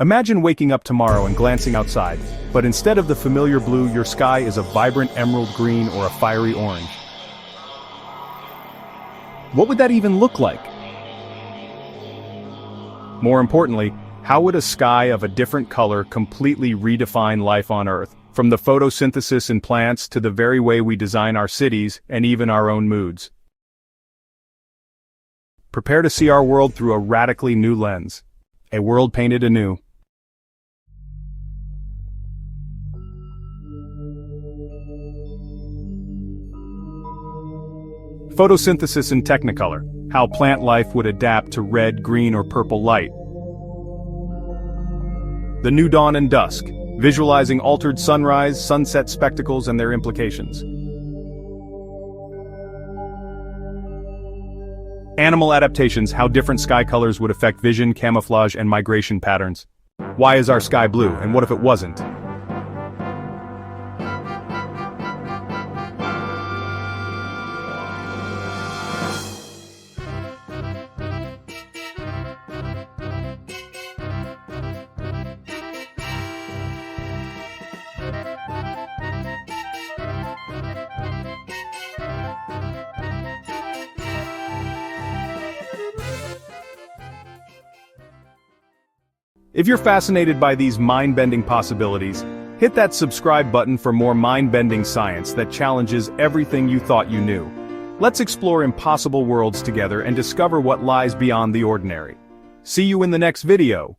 Imagine waking up tomorrow and glancing outside, but instead of the familiar blue, your sky is a vibrant emerald green or a fiery orange. What would that even look like? More importantly, how would a sky of a different color completely redefine life on Earth, from the photosynthesis in plants to the very way we design our cities and even our own moods? Prepare to see our world through a radically new lens. A world painted anew. Photosynthesis in Technicolor, how plant life would adapt to red, green, or purple light. The new dawn and dusk, visualizing altered sunrise, sunset spectacles and their implications. Animal adaptations, how different sky colors would affect vision, camouflage, and migration patterns. Why is our sky blue, and what if it wasn't? If you're fascinated by these mind-bending possibilities, hit that subscribe button for more mind-bending science that challenges everything you thought you knew. Let's explore impossible worlds together and discover what lies beyond the ordinary. See you in the next video.